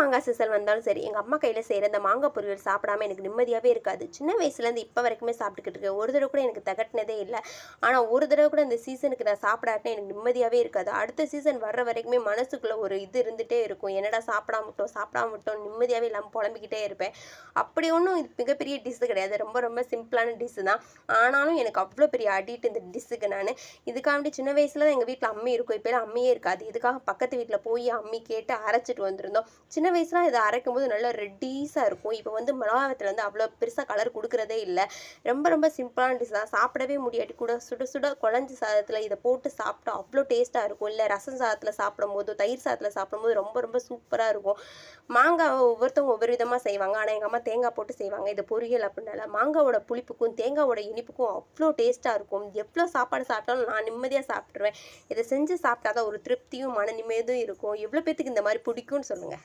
மாங்காய் சீசன் வந்தாலும் சரி, எங்கள் அம்மா கையில் செய்கிற அந்த மாங்காய் பொரியல் சாப்பிடாம எனக்கு நிம்மதியாகவே இருக்காது. சின்ன வயசுலேருந்து இப்போ வரைக்குமே சாப்பிட்டுக்கிட்டு இருக்கேன். ஒரு தடவை கூட எனக்கு திகட்டினதே இல்லை. ஆனால் ஒரு தடவை கூட இந்த சீசனுக்கு நான் சாப்பிடாட்டினா எனக்கு நிம்மதியாகவே இருக்காது. அடுத்த சீசன் வர்ற வரைக்குமே மனசுக்குள்ளே ஒரு இது இருந்துகிட்டே இருக்கும். என்னடா சாப்பிடாம விட்டோம் சாப்பிடாம விட்டோம் நிம்மதியாகவே இல்லாமல் புலம்பிக்கிட்டே இருப்பேன். அப்படி ஒன்றும் இது மிகப்பெரிய டிஷ்ஷு கிடையாது. ரொம்ப ரொம்ப சிம்பிளான டிஷ்ஷு தான். ஆனாலும் எனக்கு அவ்வளோ பெரிய அடிக்ட் இந்த டிஷ்ஷுக்கு நான். இதுக்காண்டி சின்ன வயசில் தான் எங்கள் வீட்டில் அம்மி இருக்கும். இப்போலாம் அம்மியே இருக்காது. இதுக்காக பக்கத்து வீட்டில் போய் அம்மி கேட்டு அரைச்சிட்டு வந்திருந்தோம். சின்ன வயசுல இதை அரைக்கும்போது நல்லா ரெட்டீஸாக இருக்கும். இப்போ வந்து மிளகாவத்தில் வந்து அவ்வளோ பெருசாக கலர் கொடுக்குறதே இல்லை. ரொம்ப ரொம்ப சிம்பிளான டிஷ் தான். சாப்பிடவே முடியாட்டி கூட சுட சுட குழஞ்ச சாதத்தில் இதை போட்டு சாப்பிட்டா அவ்வளோ டேஸ்ட்டாக இருக்கும். இல்லை ரசம் சாதத்தில் சாப்பிடும்போது, தயிர் சாதத்தில் சாப்பிடும்போது ரொம்ப ரொம்ப சூப்பராக இருக்கும். மாங்காவை ஒவ்வொருத்தவங்க ஒவ்வொரு விதமாக செய்வாங்க. ஆனால் எங்கள் அம்மா தேங்காய் போட்டு செய்வாங்க. இது பொரியல் அப்படின்னால மாங்காவோட புளிப்புக்கும் தேங்காவோட இனிப்புக்கும் அவ்வளோ டேஸ்ட்டாக இருக்கும். எவ்வளோ சாப்பாடு சாப்பிட்டாலும் நான் நிம்மதியாக சாப்பிட்ருவேன். இதை செஞ்சு சாப்பிட்டா தான் ஒரு திருப்தியும் மன நிம்மதியும் இருக்கும். எவ்வளோ பேத்துக்கு இந்த மாதிரி பிடிக்கும்னு சொல்லுங்கள்.